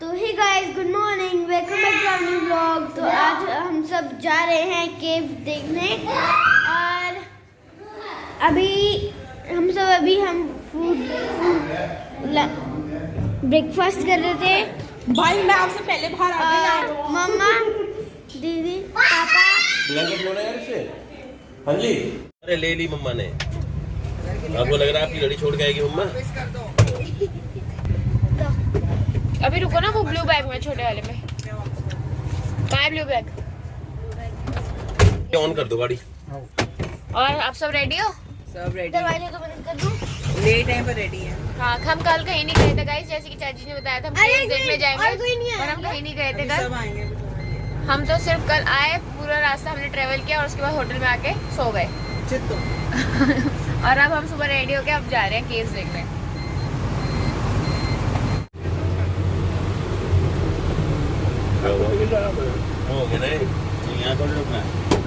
तो hey guys, good morning, welcome back to our new vlog. तो आज हम सब जा रहे हैं केव देखने और हम ब्रेकफास्ट कर रहे थे। भाई मैं आपसे पहले बाहर आ गई। मम्मा, दीदी, पापा। ब्लैंकेट लो ना यार इसे। हाँ जी। अरे ले ली मम्मा ने। आपको लग रहा है आपकी गाड़ी छोड़ के आएगी मम्मा? अभी रुको ना, वो ब्लू बैग में, छोटे वाले में। कहाँ है ब्लू बैग? ऑन कर दो गाड़ी। और आप सब रेडी हो? सब रेडी। दरवाजे को बंद कर दूं? ले टाइम पर रेडी है। हाँ, हम कल कहीं नहीं गए थे गाइस, जैसे कि चाची ने बताया था हम केव देखने जाएंगे और कोई नहीं और हम कहीं नहीं गए थे सब कल। आएंगे। हम तो सिर्फ कल आए, पूरा रास्ता हमने ट्रेवल किया और उसके बाद होटल में आके सो गए। चित्तो। और अब हम सुबह रेडी होके अब जा रहे हैं केव्स देखने।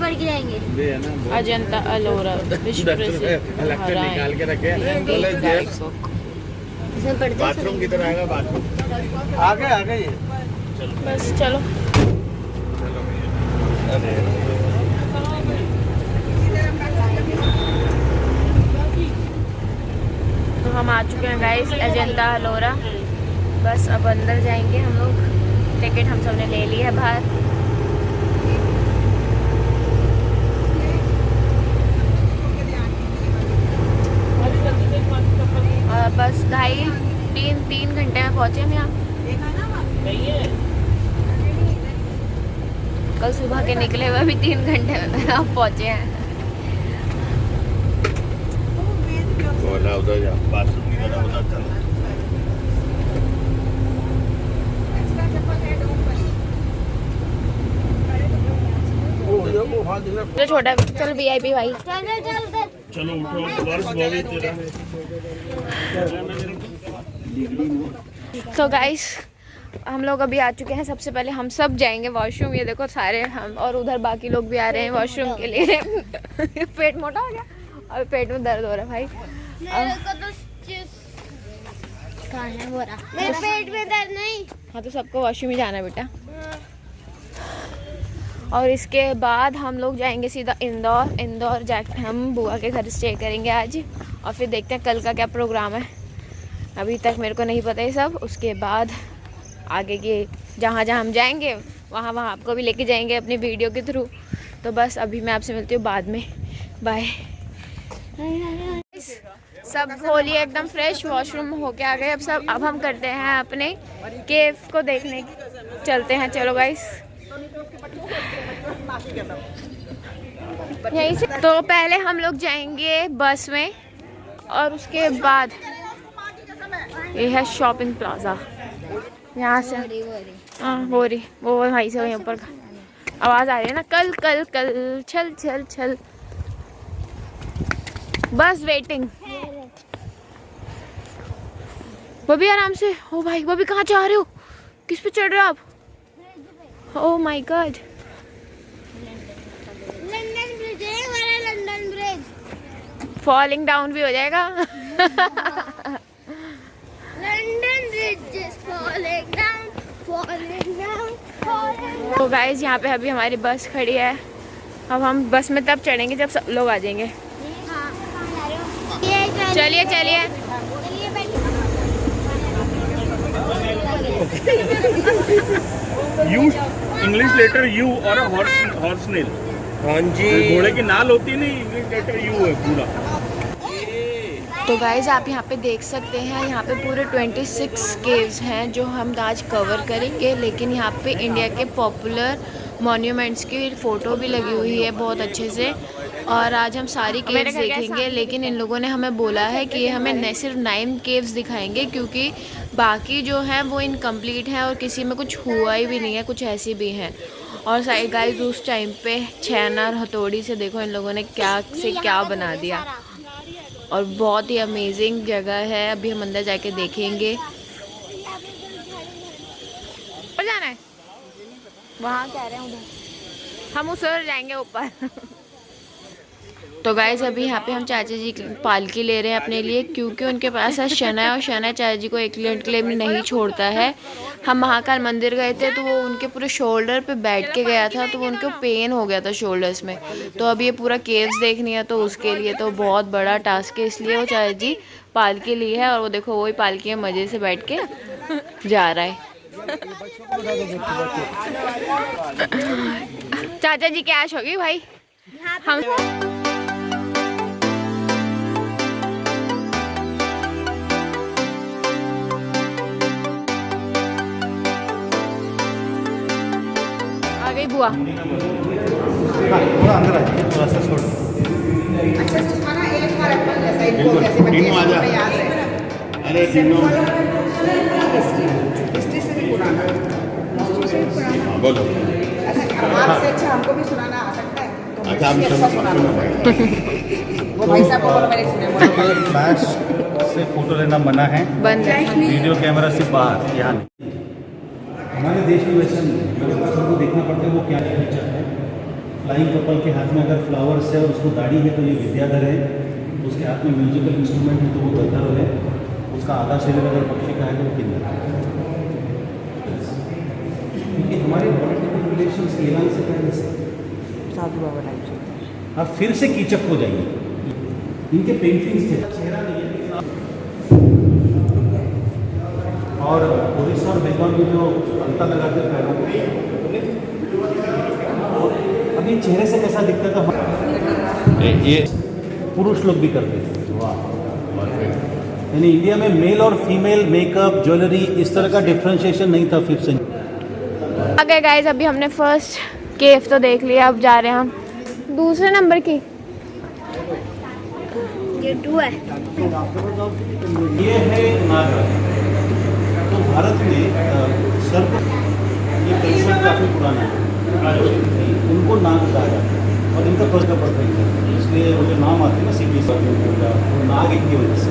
बढ़ के जाएंगे। अजंता अलोरा विश्व प्रसिद्ध निकाल के रखे इसमें पढ़ते बाथरूम की तरह आएगा। बाथरूम आ गए ये। बस चलो। तो हम आ चुके हैं गाइस अजंता अलोरा। बस अब अंदर जाएंगे हम लोग। टिकट हम सब ने ले ली है बाहर। और बस 2.5-3 घंटे में पहुंचे हम यहाँ। कल सुबह के निकले हुए अभी 3 घंटे में अब पहुंचे हैं। उधर जा बाथरूम की तरह उधर चलो। जो छोटा चल VIP भाई। चलो उठो वर्ष बॉबी तेरा। तो गाइस हम लोग अभी आ चुके हैं। सबसे पहले हम सब जाएंगे वॉशरूम। ये देखो सारे हम और उधर बाकी लोग भी आ रहे हैं वॉशरूम के लिए। पेट मोटा हो गया और पेट में दर्द हो रहा है भाई। मेरे पेट में दर्द नहीं। हाँ तो सबको वॉशरूम ही जाना है बेटा। और इसके बाद हम लोग जाएंगे सीधा इंदौर जाके हम बुआ के घर स्टे करेंगे आज। और फिर देखते हैं कल का क्या प्रोग्राम है, अभी तक मेरे को नहीं पता है सब। उसके बाद आगे के जहाँ हम जाएंगे वहाँ आपको भी लेके जाएंगे अपनी वीडियो के थ्रू। तो बस अभी मैं आपसे मिलती हूँ बाद में। बाय। सब होली एकदम फ्रेश वॉशरूम होके आ गए अब सब। अब हम करते हैं अपने केव को देखने चलते हैं। चलो गाइस यहीं से। तो पहले हम लोग जाएंगे बस में और उसके बाद ये है शॉपिंग प्लाजा। यहाँ से हाँ हो रही वो भाई से वहीं ऊपर आवाज़ आ रही है ना। कल कल कल चल चल चल बस वेटिंग। वो भी आराम से। ओ भाई वो भी कहाँ जा रहे हो? किस पे चढ़ रहे हो आप? Oh my God. London bridge है हमारा, लंदन ब्रिज। फॉलिंग डाउन भी हो जाएगा। London bridge is falling down, falling down, falling down. तो गाइस यहाँ पे अभी हमारी बस खड़ी है। अब हम बस में तब चढ़ेंगे जब सब लोग आ जाएंगे। चलिए चलिए। यू इंग्लिश लेटर यू और हॉर्स नेल। हाँ जी। घोड़े की नाल होती नहीं, इंग्लिश लेटर यू है पूरा। तो गाइज आप यहाँ पे देख सकते हैं, यहाँ पे पूरे 26 केव्स हैं जो हम आज कवर करेंगे। लेकिन यहाँ पे इंडिया के पॉपुलर मॉन्यूमेंट्स की फ़ोटो भी लगी हुई है बहुत अच्छे से। और आज हम सारी केव्स देखेंगे। लेकिन इन लोगों ने हमें बोला है कि हमें सिर्फ 9 केव्स दिखाएंगे क्योंकि बाकी जो हैं वो इनकम्प्लीट हैं और किसी में कुछ हुआ ही भी नहीं है, कुछ ऐसी भी हैं। और साइड गाइज उस टाइम पे छैना और हथौड़ी से देखो इन लोगों ने क्या से क्या बना दिया। और बहुत ही अमेजिंग जगह है। अभी हम अंदर जाके देखेंगे। ऊपर जाना है, वहाँ कह रहे हैं उधर हम उस ओर जाएंगे ऊपर। तो गाइज अभी यहाँ पे हम चाचा जी की पालकी ले रहे हैं अपने लिए, क्योंकि उनके पास है शना है और शना चाचा जी को एक मिनट के लिए भी नहीं छोड़ता है। हम महाकाल मंदिर गए थे तो वो उनके पूरे शोल्डर पे बैठ के गया था, तो वो उनको पेन हो गया था शोल्डर्स में। तो अब ये पूरा केव्स देखनी है, तो उसके लिए तो बहुत बड़ा टास्क है, इसलिए वो चाचा जी पालकी ली है। और वो देखो वही पालकी में मज़े से बैठ के जा रहा है। चाचा जी की ऐश होगी भाई। हम आ गई बुआ। थोड़ा अंदर आइए, थोड़ा सा छोड़। तीनों आ जा। अरे तीनों बोलो। अच्छा हमको भी सुनाना आ सकता है। अच्छा हम वो भाई साहब को मैंने सुना। फ्लैश से फोटो लेना मना है, बंद है। वीडियो कैमरा से बाहर, यहाँ नहीं। हमारे देश में वैसा नहीं है, मेरे पास हमको देखना पड़ता है वो क्या फीचर है। फ्लाइंग कपल के हाथ में अगर फ्लावर्स है और उसको दाढ़ी है तो ये विद्याधर है, उसके हाथ में म्यूजिकल इंस्ट्रूमेंट है तो वो गंधर्व है, उसका आधा शरीर अगर पक्षी का है तो वो किन्नर है। क्योंकि हमारे पॉलिटिकल रिलेशन ईरान से पहले से साधु बाबा टाइप से। आप फिर से कीचक हो जाइए। इनके पेंटिंग्स थे, चेहरा नहीं है और उड़ीसा और बंगाल में जो अंता लगाते पैरों को, अभी चेहरे से कैसा दिखता था ये पुरुष लोग भी करते थे। यानी इंडिया में मेल और फीमेल मेकअप ज्वेलरी इस तरह का डिफ्रेंशिएशन नहीं था 5th सेंचुरी। ओके गाइज, अभी हमने फर्स्ट केव तो देख लिया, अब जा रहे हैं हम दूसरे नंबर की। ये 2 है। ये है नागराज। तो भारत में सर्प ये कंसेप्ट काफ़ी पुराना है, उनको नाग कहा जाता है और इनका फर्स्ट का परफेक्ट है, इसलिए वो जो नाम आते हैं ना सीपी वो नाग इनकी वजह से।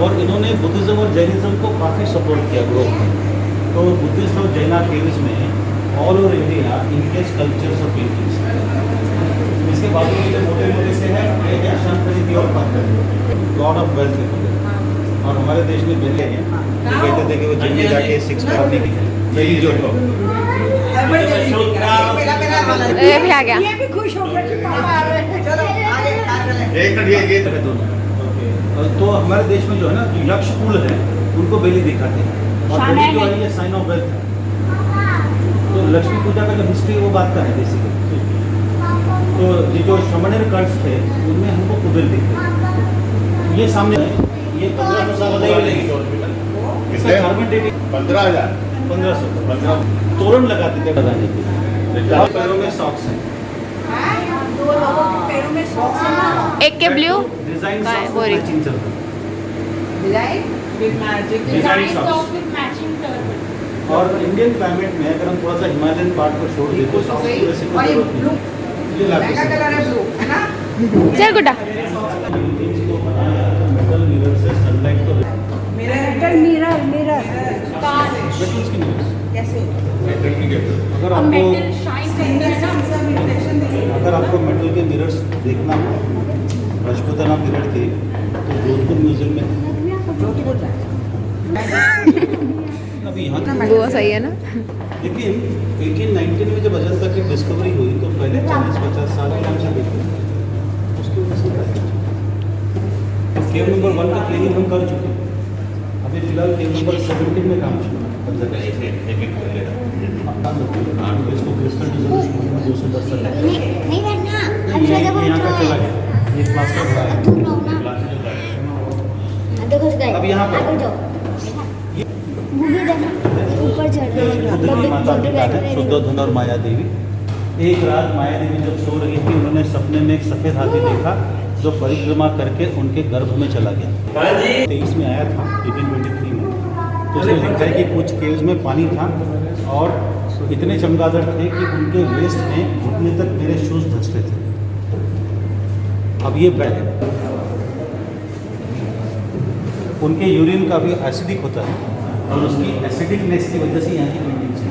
और इन्होंने बुद्धिज़्म और जैनिज़्म को काफ़ी सपोर्ट किया ग्रोथ में। तो बुद्धिस्ट और जैना केव्स में ऑल ओवर इंडिया इनके स्कल्पचर्स और पेंटिंग्स। इसके बाद में जो मोटे मोटे से है ये शांति की और बात करें, गॉड ऑफ वेल्थ है। और हमारे देश में पहले हैं जो कहते थे कि वो जिम में जाके 6 पैक अपने की जो ये भी आ गया। ये भी खुश हो गया कि पापा आ रहे हैं। चलो आगे एक मिनट ये दोनों। तो हमारे देश में जो है ना यक्ष कुल है उनको बेली दिखाते हैं और बेली जो है ये साइन ऑफ वेल्थ है। तो लक्ष्मी पूजा का जो हिस्ट्री वो बात का है बेसिकली। तो ये जो शमनेर कल्ट्स थे उनमें हमको कुबेर दिखते हैं। ये सामने है, ये 1500 साल कितने? 15,000 1500 तोरण लगाते थे लगाने के लिए। पैरों में सॉक्स हैं, दो लोगों के पैरों में सॉक्स है ना। एक के ब्लू डिजाइन का है, सॉक्स वो रही। मैचिंग चलता है। Design with magic design socks with matching turban. और इंडियन क्लाइमेट में अगर हम थोड़ा सा हिमालयन पार्ट को छोड़ दें तो सॉक्स की वैसे कोई जरूरत नहीं। ये लाते का कलर है ब्लू है ना। चल गुड्डा। मेटल मिरर से सनलाइट तो मिरर मिरर मिरर मेटल्स की मिरर्स। कैसे अगर आपको शाइन करना है ना, सब रिफ्लेक्शन देंगे। अगर आपको मेटल के मिरर्स देखना हो, राजपूताना पीरियड के, तो जोधपुर म्यूजियम में जोधपुर जाए। अभी यहाँ की वो सही है ना। लेकिन 1819 में जब अजंता की डिस्कवरी हुई तो पहले 40-50 साल के से देखते उसकी वजह से केव नंबर 1 का क्लीनिंग हम कर चुके हैं। अभी फिलहाल केव नंबर 17 में काम शुरू इसको क्रिस्टल डिजोल्यूशन में 210 साल लगे। नहीं बैठना, ये यहाँ का चला गया, ये क्लास का बड़ा है। देखो गाइस, अब यहाँ पर आगे जाओ। मूवी देखना, ऊपर चढ़ शुद्ध माता पिता है, शुद्ध धन और माया देवी। एक रात माया देवी जब सो रही थी, उन्होंने सपने में एक सफ़ेद हाथी देखा जो परिक्रमा करके उनके गर्भ में चला गया। 23 में आया था 1823 में। तो उसमें लिखा है कि कुछ केव्स में पानी था और इतने चमगादड़ थे कि उनके वेस्ट में घुटने तक मेरे शूज़ धंसते थे। अब ये बैग है, उनके यूरिन काफ़ी एसिडिक होता है और उसकी एसिडिकनेस की वजह से यहाँ की पेंटिंग्स है।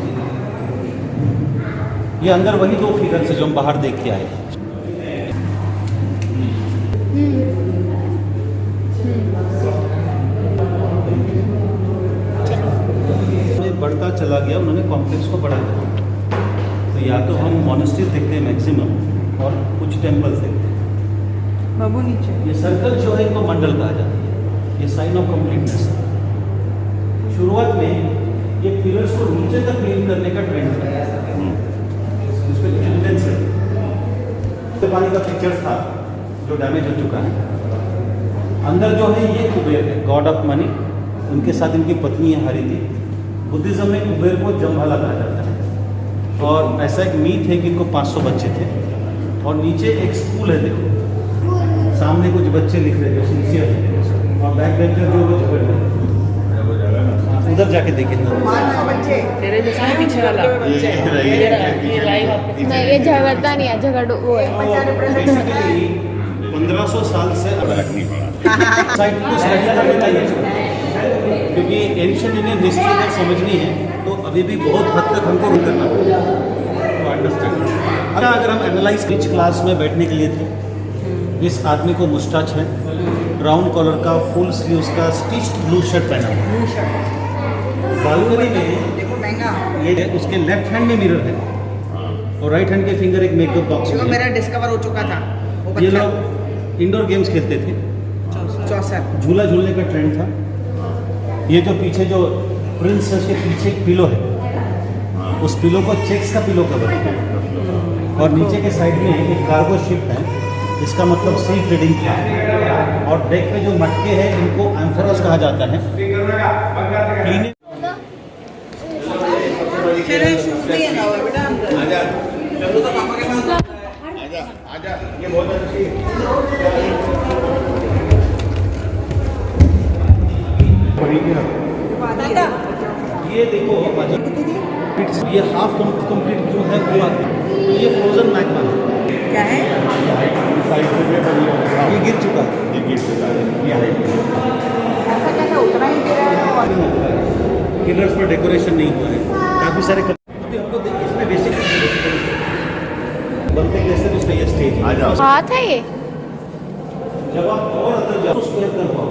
ये अंदर वही 2 फिगर्स है जो हम बाहर देख के आए। बढ़ता चला गया, उन्होंने कॉम्प्लेक्स को बढ़ा दिया। तो या तो हम मोनेस्ट्री देखते हैं मैक्सिमम और कुछ टेम्पल्स देखते हैं। बाबू नीचे ये सर्कल जो है इनको मंडल कहा जाता है, ये साइन ऑफ कंप्लीटनेस है। शुरुआत में ये पिलर्स को नीचे तक क्लीन करने का ट्रेंड था, इसमें एविडेंस है। तो पानी का पिक्चर था जो डैमेज हो चुका है। अंदर जो है ये कुबेर है, गॉड ऑफ मनी, उनके साथ इनकी पत्नी है हरिति। बुद्धिज्म में कुबेर को जमभाला कहा जाता है। और ऐसा एक मीथ है कि इनको 500 बच्चे थे। और नीचे एक स्कूल है, देखो सामने कुछ बच्चे लिख रहे हैं सिंसियर है, और बैक बेंचर जो वो झगड़ रहे हैं। उधर जाके देखें। 500 बच्चे तेरे जैसा है पीछे वाला। नहीं, ये झगड़ता नहीं है, झगड़ वो है। 1500 साल से साइट को स्टडी करने का ये क्योंकि एंशिएंट इंडियन हिस्ट्री अगर समझनी है तो अभी भी बहुत हद तक हमको रूल करना पड़ेगा तो अंडरस्टैंड। अगर हम एनालाइज रिच क्लास में बैठने के लिए थे, इस आदमी को मुस्टाच है, ब्राउन कलर का फुल स्लीव्स का स्टिच्ड ब्लू शर्ट पहना हुआ है। बालकनी में देखो महंगा। ये उसके लेफ्ट हैंड में मिरर है और राइट हैंड के फिंगर एक मेकअप बॉक्स जो में। मेरा डिस्कवर हो चुका था वो ये बच्चा लोग इंडोर गेम्स खेलते थे, 64 झूला झूलने का ट्रेंड था। ये जो पीछे जो प्रिंस है उसके पीछे एक पिलो है, उस पिलो को चेक्स का पिलो कवर है। और नीचे के साइड में एक कार्गो शिप है, इसका मतलब सी ट्रेडिंग था। और डेक पे जो मटके हैं इनको एम्फोरस कहा जाता है। क्लीनिंग ये देखो ये हाफ कंप्लीट क्यों है हुआ, तो ये फ्रोजन मैग्मा है। क्या है? ये गिर चुका है, ये हाइट ऐसा कैसे उतना ही गिरा है? पिलर्स पर डेकोरेशन नहीं हुआ है, काफ़ी सारे अभी हमको इसमें बेसिक बनते कैसे उसका ये स्टेज आ जाओ। हाथ है ये। जब आप और अंदर जाओ उसको एक कर पाओ।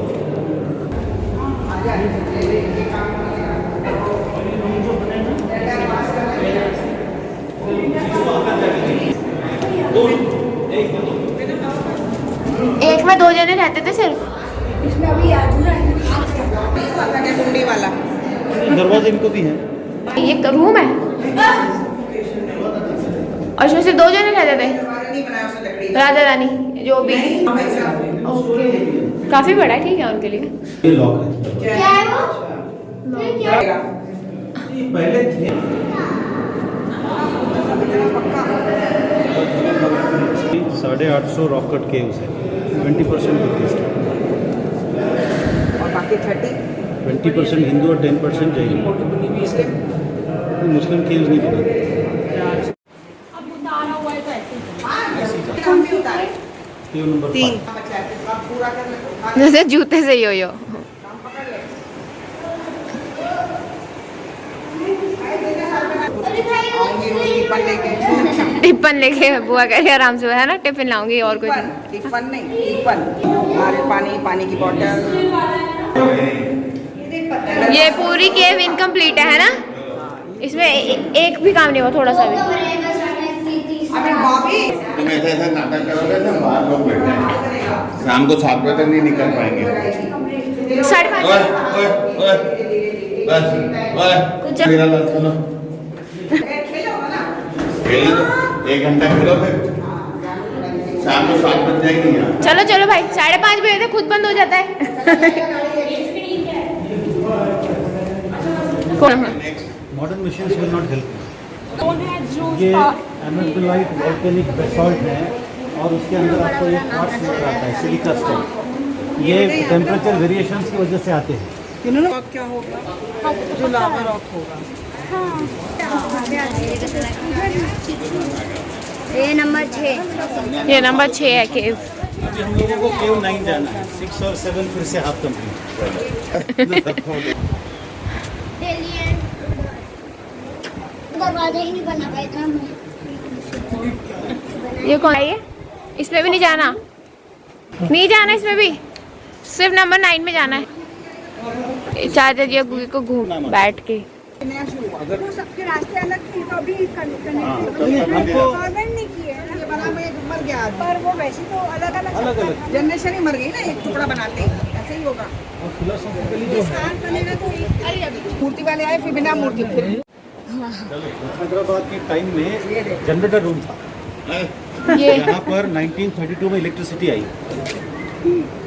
एक में 2 जने रहते थे सिर्फ। कुंडी वाला दरवाजे इनको भी हैं। ये रूम है और इसमें सिर्फ 2 जने रहते थे, नहीं बनाया उसने लकड़ी राजा रानी जो भी। ओके, काफी बड़ा है, ठीक है उनके लिए। ये लॉक है, क्या है वो? ये पहले थे 850 रॉक कट केव्स है, 20% बुद्धिस्ट, और बाकी 20% हिंदू और 10% जैन। मुस्लिम केव्स नहीं पता। केव नंबर 5 पूरा करने जैसे जूते से ही हो। आऊंगी रोज टिफिन लेके। टिफिन लेके बुआ कह रही आराम से है ना, टिफिन लाऊंगी और कुछ नहीं। टिफिन नहीं, टिफिन और पानी की बोतल। ये पूरी केव इनकम्प्लीट है ना, इसमें एक भी काम नहीं हुआ, थोड़ा सा भी। अभी बॉबी तुम ऐसा नाटक करोगे तो बाहर लोग बैठे हैं, शाम को 7 बजे तक नहीं निकल पाएंगे। 5:30 ओए ओए ओए बस ओए कुछ मेरा लग सुनो खेलने दो, 1 घंटा खेलो फिर शाम को 7 बज जाएगी यहाँ। चलो चलो भाई, 5:30 बजे तक खुद बंद हो जाता है। Modern machines will not help. ये एमेल्टाइट वोल्केनिक बेसॉल्ट है और उसके अंदर आपको ये क्वार्ट्ज नजर आता है, सिलिका स्टोन। ये टेम्परेचर वेरिएशंस की वजह से आते हैं। क्या होगा जो लावा रॉक होगा? ये नंबर 6। ये नंबर 6 है केव। अभी हम लोगों को केव 9 जाना है, 6 और 7 फिर से हाफ कंप्लीट। दरवाजा ही नहीं बना पाया था। ये कौन है ये? इसमें भी नहीं जाना। नहीं जाना इसमें भी, सिर्फ नंबर 9 में जाना है। चाचा जी गुगी को घूम बैठ के तो सबके रास्ते अलग थे, तो अभी हमको गवर्नमेंट ने किए हैं ना, बना में मर गया पर वो वैसे तो अलग अलग जनरेशन ही मर गई ना, एक टुकड़ा बनाते ऐसे ही होगा। बनेगा तो मूर्ति वाले आए फिर बिना मूर्ति फिर हैदराबाद के टाइम में जनरेटर रूम था। यहाँ पर 1932 में इलेक्ट्रिसिटी आई,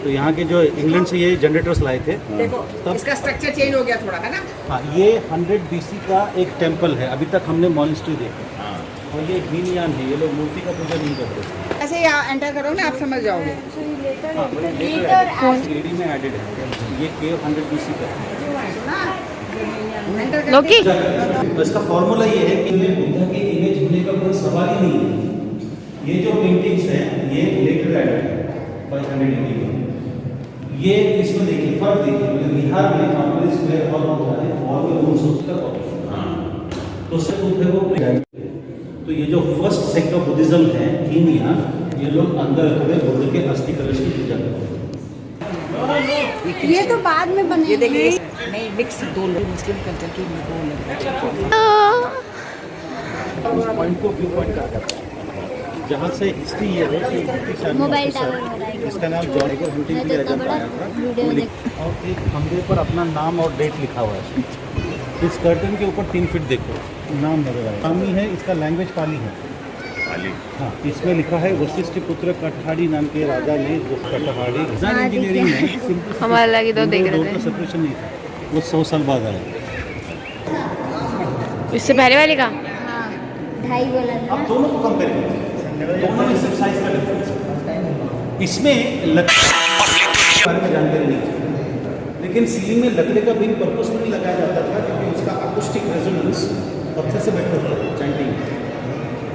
तो यहाँ के जो इंग्लैंड से ये जनरेटर्स लाए थे। देखो तब इसका स्ट्रक्चर चेंज हो गया थोड़ा, है ना। हाँ, ये 100 BC का एक टेम्पल है, अभी तक हमने मॉनेस्ट्री देखा। और ये हीनयान है, ये लोग मूर्ति का पूजा नहीं करते। ऐसे यहाँ एंटर करो ना, आप समझ जाओगे। एडी में एडेड है, ये केव 100 BC का है। लोकी इसका फॉर्मूला ये है कि बुद्धा की इमेज होने का कोई सवाल ही नहीं है। ये जो पेंटिंग्स हैं ये लेटर एडेड है 580 में। ये इसमें देखिए फर्क देखिए, मतलब बिहार में नॉर्मली स्क्वायर हॉल होता है और में रूम सोचता है, तो उससे बुद्ध को तो ये जो फर्स्ट सेक्ट ऑफ बुद्धिज्म है हीनिया, ये लोग अंदर खड़े बुद्ध के अस्थि कलश की पूजा करते हैं। ये तो बाद में बने, ये देखिए नहीं मिक्स दो लोग मुस्लिम कल्चर की पॉइंट को व्यू पॉइंट कहा जाता है। जहाँ से हिस्ट्री ये है कि British army mobile officer, tower हो रहा है। इसका नाम जॉन को ड्यूटी के लिए इतना बड़ा आया था, वीडियो वो और एक खंभे पर अपना नाम और डेट लिखा हुआ है। इस कर्टन के ऊपर 3 फीट देखो नाम नजर आया, पाली है, इसका लैंग्वेज पाली है। हाँ, इसमें लिखा है वशिष्ठ पुत्र कटहाड़ी नाम के राजा ने जो कटहाड़ी डिजाइन इंजीनियरिंग में हमारे लगे तो देख रहे थे, सेपरेशन नहीं था, वो 100 साल बाद आया। इससे पहले वाले का 2.5 बोला था। अब दोनों को कंपेयर करें, दोनों में सिर्फ साइज का डिफरेंस है। इसमें लकड़ी बारे में जानकारी नहीं थी, लेकिन सीलिंग में लकड़ी का बीम पर्पसफुली लगाया जाता था क्योंकि उसका अकॉस्टिक रेजोनेंस पत्थर से बेटर होता है चाइंटिंग।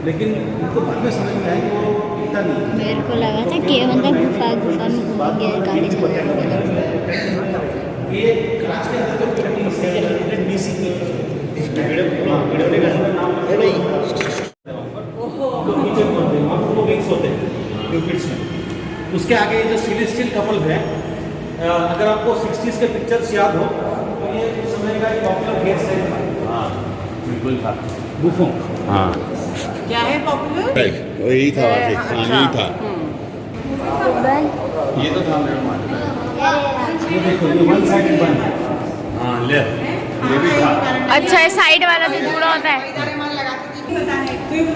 लेकिन उनको बाद में समझ में आया कि वो इतना नहीं। मेरे को लगा था कि मतलब गुफा में घूम गया गाड़ी चला। ये कांच के अंदर जो पेंटिंग है 100 BC की उसके आगे जो सेलेस्टियल कपल है, अगर आपको 60s के पिक्चर्स याद हो तो ये उस समय का एक पॉपुलर हेयर स्टाइल था। हाँ बिल्कुल था, बुफों। हाँ क्या है पॉपुलर, यही था, यही था, ये तो था मेरा मानना। ये देखो ये वन साइडेड बन है। हाँ ले, ये भी था। अच्छा है, साइड वाला जो जुड़ा होता है।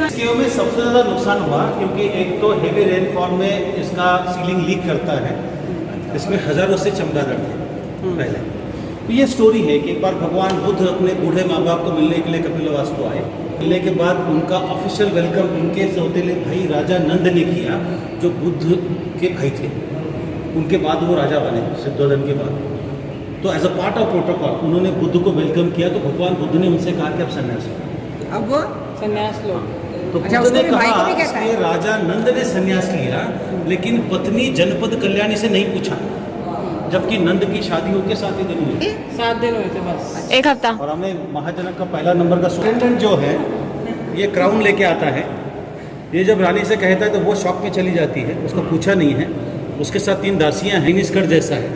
इसके में सबसे ज़्यादा नुकसान हुआ क्योंकि एक तो हेवी रेनफॉल में इसका सीलिंग लीक करता है। इसमें हज़ारों से चमगादड़ थे पहले। तो ये स्टोरी है कि एक बार भगवान बुद्ध अपने बूढ़े माँ बाप को मिलने के लिए कपिलवास्तु आए। मिलने के बाद उनका ऑफिशियल वेलकम उनके सौतेले भाई राजा नंद ने किया, जो बुद्ध के भाई थे। उनके बाद वो राजा बने सिद्धोधन के बाद। तो as a part of protocol उन्होंने बुद्ध को वेलकम किया, तो भगवान बुद्ध ने उनसे कहा कि अब संन्यास लो। अब वो संन्यास लो। तो अच्छा, बुद्ध ने उसको भी भाई को कहा भी कहता है। इसलिए राजा नंद ने संन्यास लिया, लेकिन पत्नी जनपद कल्याणी से नहीं पूछा, जबकि नंद की शादी होके 7 ही दिन हुए। 7 दिन हुए थे बस, 1 हफ्ता। और हमें महाजनक का पहला नंबर का सुरेंद्रन जो है ये क्राउन लेके आता है। ये जब रानी से कहता है तो वो शॉक में चली जाती है, उसको पूछा नहीं है। उसके साथ 3 दासियां हैं, स्कर्ट जैसा है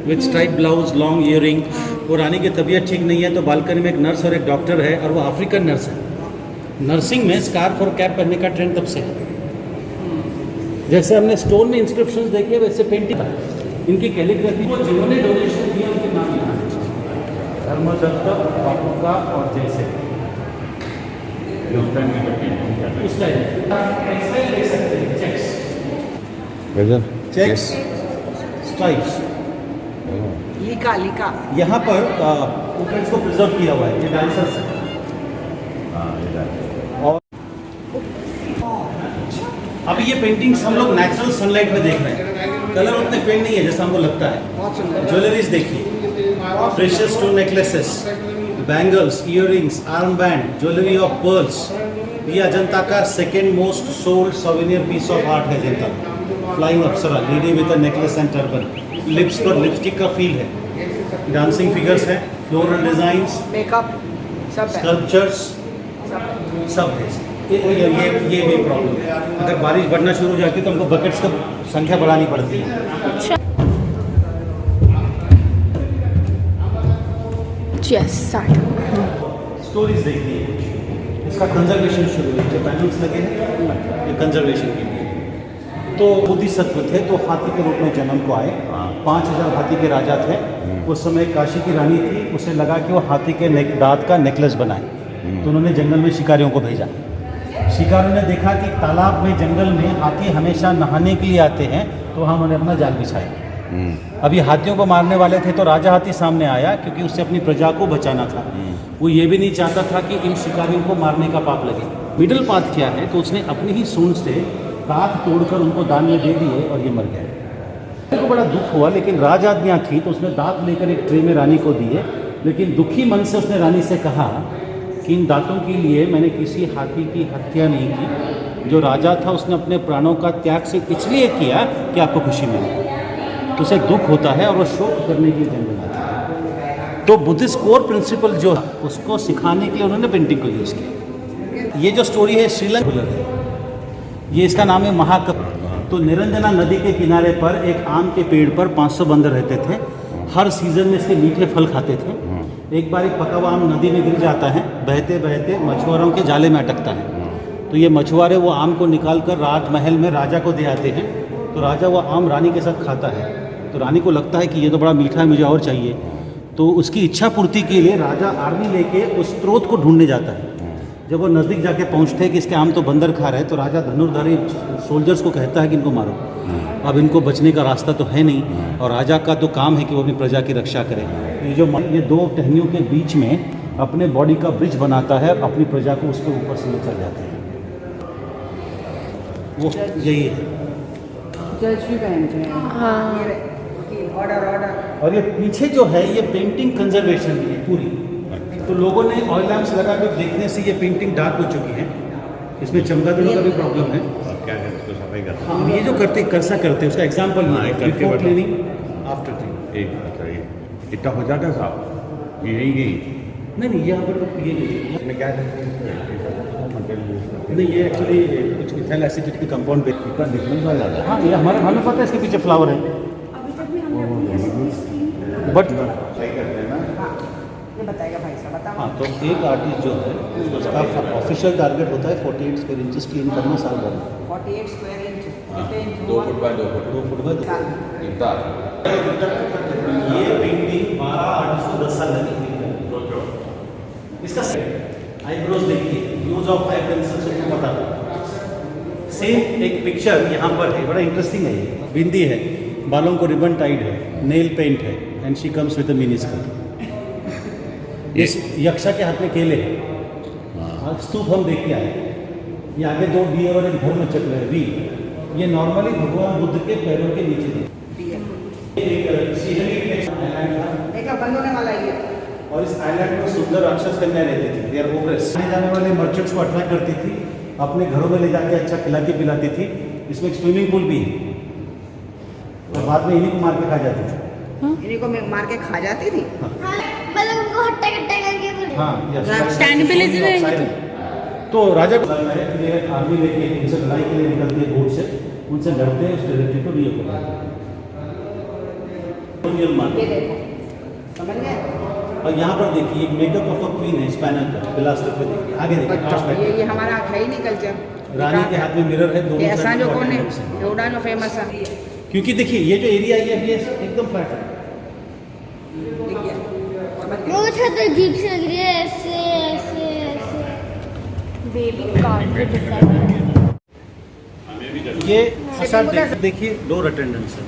with stripe blouse, long earring. वो रानी की तबीयत ठीक नहीं है, तो बालकनी में एक नर्स और एक डॉक्टर है, और वो अफ्रीकन नर्स है। नर्सिंग में स्कार्फ और कैप पहनने का ट्रेंड तब से है। जैसे हमने स्टोन में इंस्क्रिप्शंस देखे वैसे पेंटिंग इनकी कैलीग्राफी, वो जिन्होंने डोनेशन दिया उनके नाम यहाँ है, धर्मदत्त, बापुका और जैसे उस टाइप देख सकते हैं, चेक्स, स्ट्राइप्स। लिका लिका। यहाँ पर ऊपर इसको प्रिजर्व किया हुआ है, ये डांसर्स है। और अभी ये पेंटिंग्स हम लोग नेचुरल सनलाइट में देख रहे हैं, कलर उतने फेड नहीं है जैसा हमको लगता है। ज्वेलरीज देखिए, precious stone necklaces, bangles, earrings, arm band, jewellery of pearls. ये अजंता का second most sold souvenir piece of art है Ajanta. Flying apsara, lady with a necklace and turban. Lips पर लिपस्टिक का फील है। डांसिंग फिगर्स है, फ्लोरल डिजाइंस, मेकअप सब है। Sculptures सब है। ये भी प्रॉब्लम है। अगर बारिश बढ़ना शुरू हो जाती है तो हमको बकेट्स की संख्या बढ़ानी पड़ती है। Yes start. स्टोरीज देखनी है, इसका कंजर्वेशन शुरू है, जो पैनल्स लगे हैं ये कंजर्वेशन के लिए। तो बोधिसत्व थे तो हाथी के रूप में जन्म को आए। 5000 हाथी के राजा थे। उस समय काशी की रानी थी, उसे लगा कि वो हाथी के दांत का नेकलेस बनाए, तो उन्होंने जंगल में शिकारियों को भेजा। शिकारियों ने देखा कि तालाब में जंगल में हाथी हमेशा नहाने के लिए आते हैं, तो वहाँ उन्होंने अपना जाल बिछाया। अभी हाथियों को मारने वाले थे तो राजा हाथी सामने आया, क्योंकि उससे अपनी प्रजा को बचाना था। वो ये भी नहीं चाहता था कि इन शिकारियों को मारने का पाप लगे। मिडिल पाथ क्या है, तो उसने अपनी ही सूंड से दांत तोड़कर उनको दान में दे दिए और ये मर गए। को बड़ा दुख हुआ, लेकिन राज आज्ञा थी तो उसने दांत लेकर एक ट्रे में रानी को दिए। लेकिन दुखी मन से उसने रानी से कहा कि इन दांतों के लिए मैंने किसी हाथी की हत्या नहीं की। जो राजा था उसने अपने प्राणों का त्याग सिर्फ इसलिए किया कि आपको खुशी मिले। तो उसे दुख होता है और वो शोक करने के लिए जन्म लेता है। तो बुद्धिस्ट कोर प्रिंसिपल जो है उसको सिखाने के लिए उन्होंने पेंटिंग को यूज़ किया। ये जो स्टोरी है श्रीलंका है, ये इसका नाम है महाकप। तो निरंजना नदी के किनारे पर एक आम के पेड़ पर 500 बंदर रहते थे। हर सीज़न में इसके मीठे फल खाते थे। एक बार एक पका हुआ आम नदी में गिर जाता है, बहते बहते मछुआरों के जाले में अटकता है। तो ये मछुआरे वो आम को निकाल कर राजमहल में राजा को दे आते हैं। तो राजा वो आम रानी के साथ खाता है। तो रानी को लगता है कि ये तो बड़ा मीठा है, मुझे और चाहिए। तो उसकी इच्छा पूर्ति के लिए राजा आर्मी लेके उस स्रोत को ढूंढने जाता है। जब वो नज़दीक जाके पहुंचते हैं कि इसके आम तो बंदर खा रहे हैं, तो राजा धनुर्धारी सोल्जर्स को कहता है कि इनको मारो। अब इनको बचने का रास्ता तो है नहीं, और राजा का तो काम है कि वो अपनी प्रजा की रक्षा करे। ये दो टहनियों के बीच में अपने बॉडी का ब्रिज बनाता है, अपनी प्रजा को उसके ऊपर से ले चल जाते हैं। वो यही है। जज भी पहनते हैं। हाँ। Order order. और ये पीछे जो है ये पेंटिंग कंजर्वेशन की है पूरी। तो लोगों ने ऑयल लैंप्स लगा कर देखने से ये पेंटिंग डार्क हो चुकी है। इसमें चमगादड़ों का भी प्रॉब्लम है। क्या करते सफाई करते हम ये जो करते हैं उसका एग्जाम्पल ये है, बिफोर क्लीनिंग आफ्टर क्लीनिंग। एक अच्छा ये इतना हो जाता है साहब, ये नहीं गई नहीं यहाँ पर तो ये इसमें क्या करते हैं नहीं, ये एक्चुअली कुछ इथाइल एसिड के कंपाउंड पे दिखने में ज़्यादा। हाँ, ये हमें पता है इसके पीछे फ्लावर है, बट सही करते हैं ना। ये बताएगा भाई साहब, बताओ। हाँ, तो एक आर्टिस्ट जो है उसका ऑफिशियल टारगेट होता है 48 स्क्वायर इंचेस क्लीन करना साल भर में। 48 square inch. 2 foot by 2 foot 2 foot बाद इतना ये पेंटिंग 12 आर्टिस्ट को 10 साल लगी। इसका आईब्रोज देखिए, यूज ऑफ आई पेंसिल सबको पता है। सेम एक पिक्चर यहाँ पर है, बड़ा इंटरेस्टिंग है। ये बिंदी है, बालों को रिबन टाइड है, नेल पेंट है, and she comes with a mini skirt. इस यक्षा के हाथ में केले हैं। स्तूप हम देख के आए। ये आगे 2 दिए और एक धर्म चक्र है वी। ये नॉर्मली भगवान बुद्ध के पैरों के नीचे थे। एक बंद होने वाला है। और इस आइलैंड में सुंदर राक्षस कन्या रहती थी। देयर ओग्रेस आने जाने वाले मर्चेंट्स को अट्रैक्ट करती थी, अपने घरों में ले जाके अच्छा खिलाती पिलाती थी। इसमें एक स्विमिंग पूल भी है, और बाद में इन्हीं को मार के खा जाती थी। इन्हीं को मार के खा जाती थी। मतलब उनको हट्टा कट्टा करके हाँ, Cannibalism है। तो राजा को लगता है कि आर्मी लेके उनसे लड़ाई के लिए निकलती है बोट से, उनसे लड़ते हैं, उस टेरिटरी को रिओकुपाई करते हैं। ये देखो, समझ गए? और यहाँ पर देखिए मेकअप ऑफ अ क्वीन है स्पैनर पर, पिलास्टर पे देखिए, आगे देखिए बच्चों, ये हमारा है ही नहीं कल्चर। रानी के हाथ में मिरर है, दोनों ऐसा साइड जो में कौन है ornaments हैं। योड़ा जो फेमस है। क्योंकि देखिए ये जो एरिया है ये एकदम फ्लैट है। देखिए, और बच्चे- वो छत अजीब सी लग रही है, ऐसे ऐसे ऐसे बेबी कार्पेट ये फसाद देखिए, डोर अटेंडेंस है।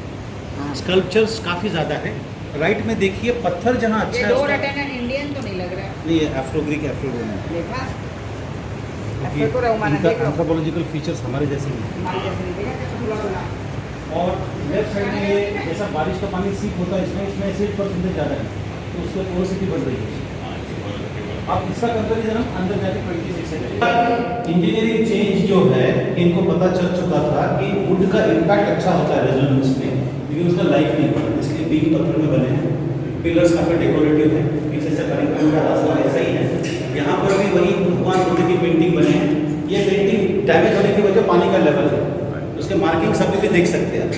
स्कल्पचर्स काफ़ी ज़्यादा है। राइट में देखिए पत्थर जहाँ अच्छा ये है डोर उसका- अटेंडेंट इंडियन तो नहीं लग रहा है। नहीं, ये एफ्रो ग्रीक एफ्रो रोमन है। देखा? क्योंकि एफ्रो रोमन है, इनका देख लो। एंथ्रोपोलॉजिकल फीचर्स हमारे जैसे ही हैं। हमारे जैसे नहीं देखा, कैसे खुला-खुला। और लेफ्ट साइड में ये जैसा बारिश का पानी सीप होता है, इसमें एसिड परसेंटेज ज़्यादा है, तो उसकी पोरोसिटी बढ़ रही है। अब इसका कंपेरिजन हम अंदर जाके 26 से करेंगे। इंजीनियरिंग चेंज जो है, इनको पता चल चुका था कि वुड का इम्पैक्ट अच्छा होता है रेजोनेंस में, लेकिन उसका लाइफ नहीं पड़ा, इसलिए बीम पत्थर में बने हैं। पिलर्स काफ़ी डेकोरेटिव है, पीछे से परिक्रमा का रास्ता ऐसा ही है। यहाँ पर भी वही भगवान बुद्ध की पेंटिंग बने हैं। ये पेंटिंग डैमेज होने की वजह पानी का लेवल है, उसके मार्किंग सब भी देख सकते हैं आप।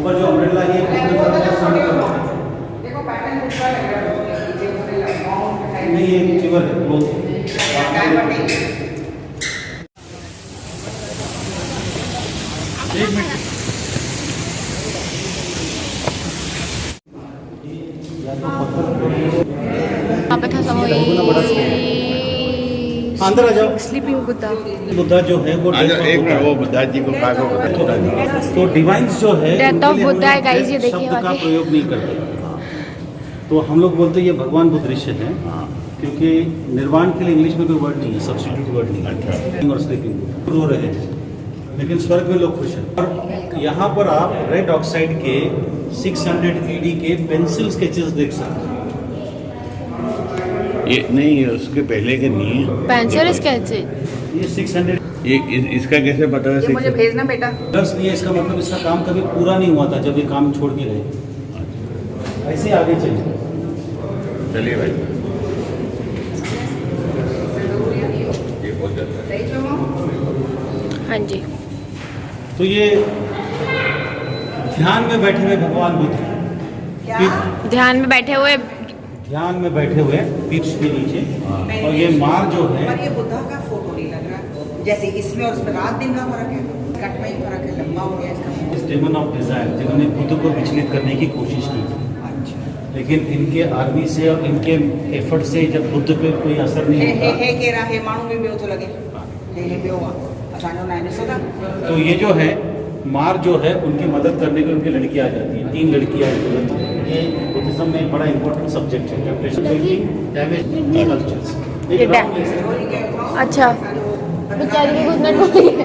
ऊपर जो अम्ब्रेला है देखो पैटर्न दूसरा लग रहा है, नहीं, ये चिवर है क्लोथ। एक मिनट, यहाँ पे था अंदर आ जाओ। स्लीपिंग बुद्धा। बुद्धा जो है वो अच्छा एक मिनट, वो बुद्धा जी को कहा को तो डिवाइन्स जो है Death of उनके लिए बुद्धा है, हम guys, ये एक देखिए शब्द का आगे। प्रयोग नहीं करते। तो हम लोग बोलते हैं ये भगवान बुद्ध ऋषि हैं, क्योंकि निर्वाण के लिए इंग्लिश में कोई वर्ड नहीं है, सब्स्टिट्यूट वर्ड नहीं है। और स्लीपिंग रो रहे हैं, लेकिन स्वर्ग में लोग खुश हैं। और यहाँ पर आप रेड ऑक्साइड के 600 AD के पेंसिल स्केचेस देख सकते हैं। ये नहीं, उसके पहले के नहीं है। Pencil sketch. ये 600 ये इसका कैसे पता है? ये मुझे भेजना बेटा। प्लस ये इसका मतलब इसका काम कभी पूरा नहीं हुआ था जब ये काम छोड़ के गए। ऐसे आगे चलिए। चलिए भाई, ये बहुत ज्यादा। हाँ जी। तो ये ध्यान में बैठे हुए भगवान बुद्ध, ध्यान में बैठे हुए। ध्यान में बैठे हुए पीठ के नीचे, और ये मार जो है पर ये बुद्धा का फोटो नहीं लग रहा, जैसे इसमें और उसमें रात दिन का फर्क है, कट में ही फर्क है, लंबा हो गया इसका। इस डेमन ऑफ डिजायर जिन्होंने बुद्ध को विचलित करने की कोशिश की, अच्छा लेकिन इनके आर्मी से और इनके एफर्ट से जब बुद्ध पे कोई असर नहीं होता, हे कह रहा है मानू भी बेव तो लगे, हे बेव अचानक नाइने सदा। तो ये जो है मार जो है उनकी मदद करने के उनकी लड़की आ जाती है, 3 लड़कियां हैं। ये बुद्धिज्म में एक बड़ा इंपॉर्टेंट सब्जेक्ट है, ये अच्छा, बेचारी की घुटन टूटी है।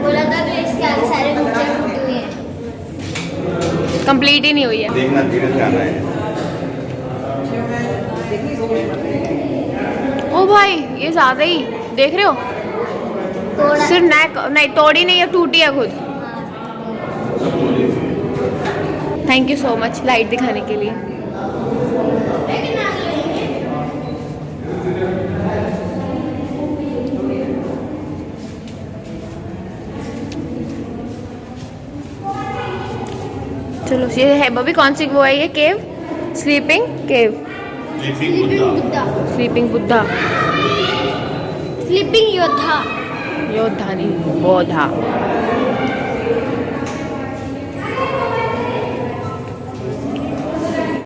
बोला था कि इसके आगे सारे मूर्तियां टूटी हुई हैं। कंप्लीट ही नहीं हुई है। देखना, धीरे से आना है। ओ भाई, ये ज्यादा ही देख रहे हो, सिर्फ नेक नहीं तोड़ी नहीं है, टूटी है खुद। Thank you so much light दिखाने के लिए। चलो ये है बबी, कौन सी वो है ये केव? स्लीपिंग केव, स्लीपिंग बुद्धा, स्लीपिंग योद्धा। योद्धा नहीं, बोधा।